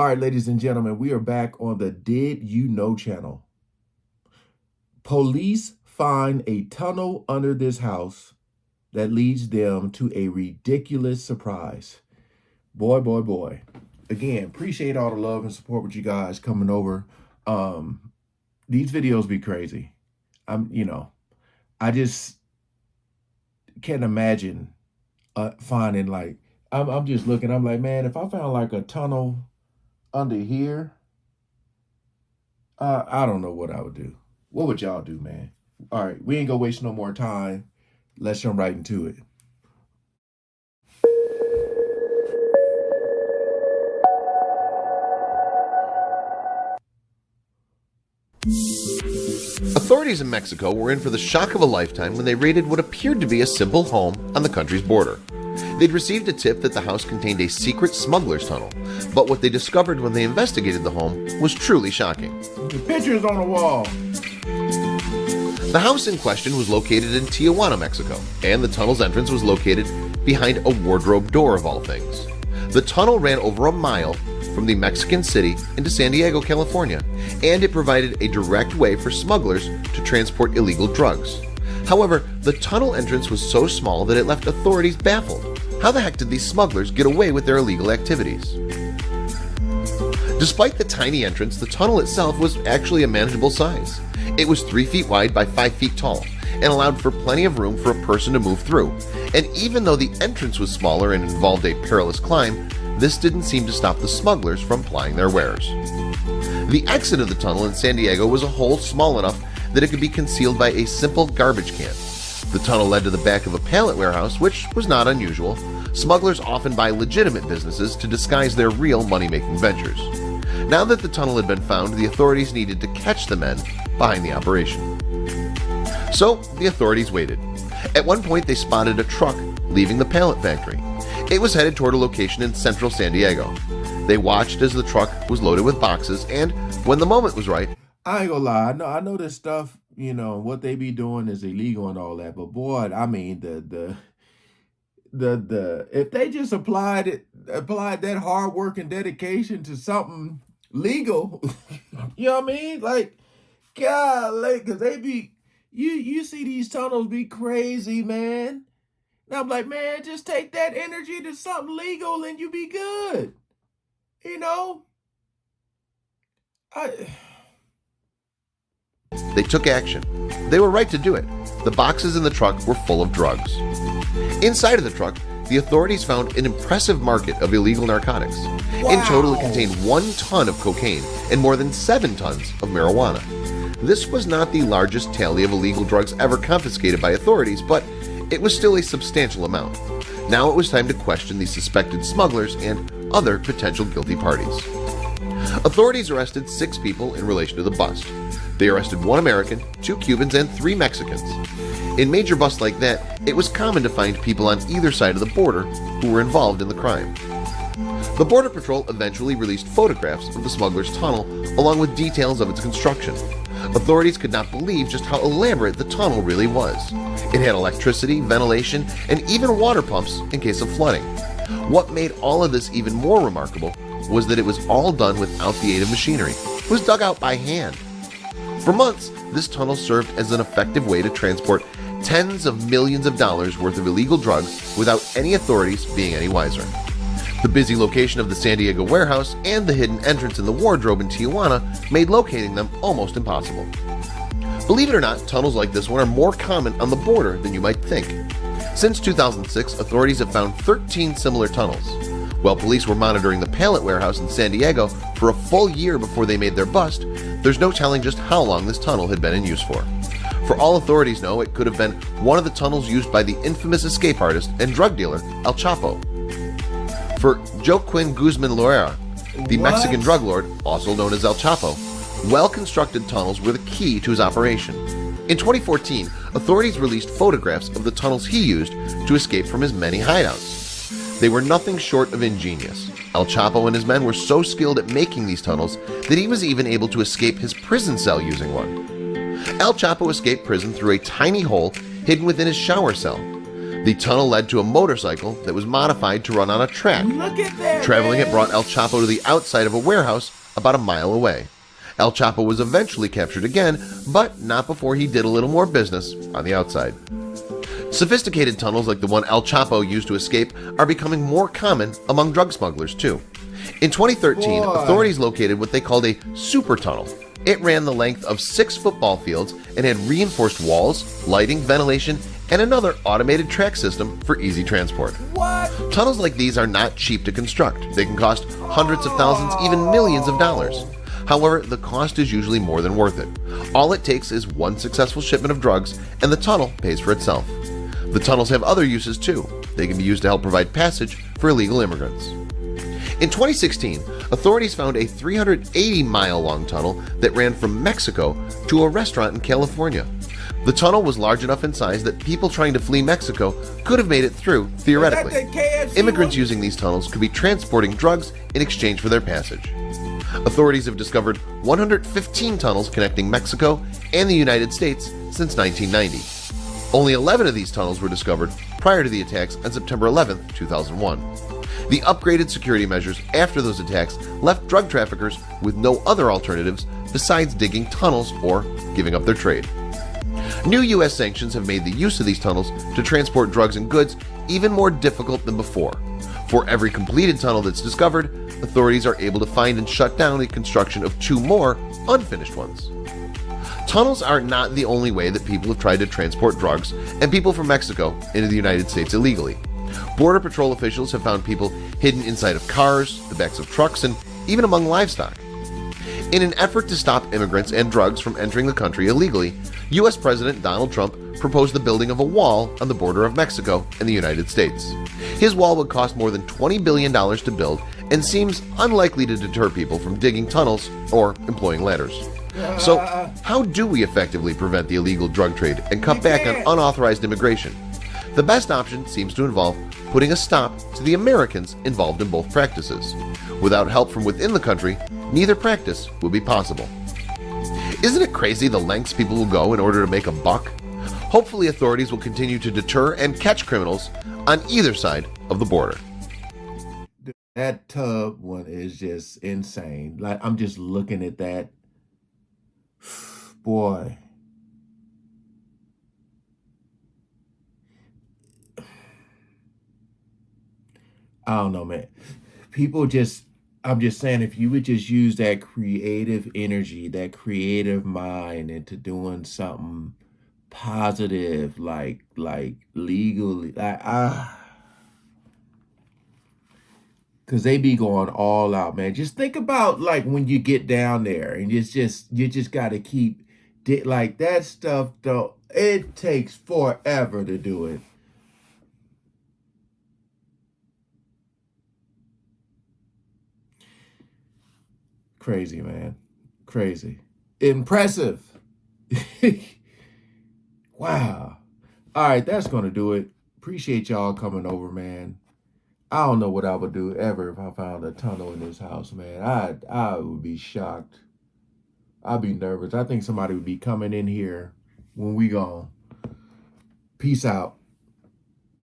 All right, ladies and gentlemen, we are back on the Did You Know channel. Police find a tunnel under this house that leads them to a ridiculous surprise. Boy, boy, boy. Again, appreciate all the love and support with you guys coming over. These videos be crazy. I just can't imagine finding I'm just looking, I'm like, man, if I found like a tunnel under here, I don't know what I would do. What would y'all do, man? All right, we ain't gonna waste no more time. Let's jump right into it. Authorities in Mexico were in for the shock of a lifetime when they raided what appeared to be a simple home on the country's border. They'd received a tip that the house contained a secret smuggler's tunnel, but what they discovered when they investigated the home was truly shocking. The pictures on the wall. The house in question was located in Tijuana, Mexico, and the tunnel's entrance was located behind a wardrobe door of all things. The tunnel ran over a mile from the Mexican city into San Diego, California, and it provided a direct way for smugglers to transport illegal drugs. However, the tunnel entrance was so small that it left authorities baffled. How the heck did these smugglers get away with their illegal activities? Despite the tiny entrance, the tunnel itself was actually a manageable size. It was 3 feet wide by 5 feet tall and allowed for plenty of room for a person to move through. And even though the entrance was smaller and involved a perilous climb, this didn't seem to stop the smugglers from plying their wares. The exit of the tunnel in San Diego was a hole small enough that it could be concealed by a simple garbage can. The tunnel led to the back of a pallet warehouse, which was not unusual. Smugglers often buy legitimate businesses to disguise their real money-making ventures. Now that the tunnel had been found, the authorities needed to catch the men behind the operation. So the authorities waited. At one point, they spotted a truck leaving the pallet factory. It was headed toward a location in central San Diego. They watched as the truck was loaded with boxes, and when the moment was right, I ain't gonna lie. I know this stuff, what they be doing is illegal and all that, but boy, I mean the if they just applied that hard work and dedication to something legal, you know what I mean? Like, golly, because they be you see these tunnels be crazy, man. And I'm like, man, just take that energy to something legal and you be good. I they took action. They were right to do it. The boxes in the truck were full of drugs. Inside of the truck, the authorities found an impressive market of illegal narcotics. Wow. In total, it contained 1 ton of cocaine and more than 7 tons of marijuana. This was not the largest tally of illegal drugs ever confiscated by authorities, but it was still a substantial amount. Now it was time to question the suspected smugglers and other potential guilty parties. Authorities arrested 6 people in relation to the bust. They arrested 1 American, 2 Cubans, and 3 Mexicans. In major busts like that, it was common to find people on either side of the border who were involved in the crime. The Border Patrol eventually released photographs of the smuggler's tunnel along with details of its construction. Authorities could not believe just how elaborate the tunnel really was. It had electricity, ventilation, and even water pumps in case of flooding. What made all of this even more remarkable was that it was all done without the aid of machinery. It was dug out by hand. For months, this tunnel served as an effective way to transport tens of millions of dollars worth of illegal drugs without any authorities being any wiser. The busy location of the San Diego warehouse and the hidden entrance in the wardrobe in Tijuana made locating them almost impossible. Believe it or not, tunnels like this one are more common on the border than you might think. Since 2006, authorities have found 13 similar tunnels. While police were monitoring the pallet warehouse in San Diego for a full year before they made their bust, there's no telling just how long this tunnel had been in use for. For all authorities know, it could have been one of the tunnels used by the infamous escape artist and drug dealer El Chapo. For Joaquin Guzman Loera, the Mexican drug lord, also known as El Chapo, well-constructed tunnels were the key to his operation. In 2014, authorities released photographs of the tunnels he used to escape from his many hideouts. They were nothing short of ingenious. El Chapo and his men were so skilled at making these tunnels that he was even able to escape his prison cell using one. El Chapo escaped prison through a tiny hole hidden within his shower cell. The tunnel led to a motorcycle that was modified to run on a track. Look at that. Traveling man. it brought El Chapo to the outside of a warehouse about a mile away. El Chapo was eventually captured again, but not before he did a little more business on the outside. Sophisticated tunnels like the one El Chapo used to escape are becoming more common among drug smugglers too. In 2013, Boy. authorities located what they called a super tunnel. It ran the length of 6 football fields and had reinforced walls, lighting, ventilation, and another automated track system for easy transport. What? Tunnels like these are not cheap to construct. They can cost hundreds of thousands, even millions of dollars. However, the cost is usually more than worth it. All it takes is one successful shipment of drugs, and the tunnel pays for itself. The tunnels have other uses too. They can be used to help provide passage for illegal immigrants. In 2016, authorities found a 380-mile-long tunnel that ran from Mexico to a restaurant in California. The tunnel was large enough in size that people trying to flee Mexico could have made it through, theoretically. Is that the KFC Immigrants one? using these tunnels could be transporting drugs in exchange for their passage. Authorities have discovered 115 tunnels connecting Mexico and the United States since 1990. Only 11 of these tunnels were discovered prior to the attacks on September 11, 2001. The upgraded security measures after those attacks left drug traffickers with no other alternatives besides digging tunnels or giving up their trade. New U.S. sanctions have made the use of these tunnels to transport drugs and goods even more difficult than before. For every completed tunnel that's discovered, authorities are able to find and shut down the construction of 2 more unfinished ones. Tunnels are not the only way that people have tried to transport drugs and people from Mexico into the United States illegally. Border Patrol officials have found people hidden inside of cars, the backs of trucks, and even among livestock. In an effort to stop immigrants and drugs from entering the country illegally, U.S. President Donald Trump proposed the building of a wall on the border of Mexico and the United States. His wall would cost more than $20 billion to build and seems unlikely to deter people from digging tunnels or employing ladders. So, how do we effectively prevent the illegal drug trade and cut back on unauthorized immigration? The best option seems to involve putting a stop to the Americans involved in both practices. Without help from within the country, neither practice would be possible. Isn't it crazy the lengths people will go in order to make a buck? Hopefully authorities will continue to deter and catch criminals on either side of the border. That tub one is just insane. Like, I'm just looking at that. Boy. I don't know, man. People just, I'm just saying, if you would just use that creative energy, that creative mind into doing something positive, like legally, because they be going all out, man. Just think about like when you get down there and you just got to keep like that stuff. Though it takes forever to do it. Crazy, man. Crazy. Impressive. Wow. All right, that's going to do it. Appreciate y'all coming over, man. I don't know what I would do ever if I found a tunnel in this house, man. I would be shocked. I'd be nervous. I think somebody would be coming in here when we gone. Peace out.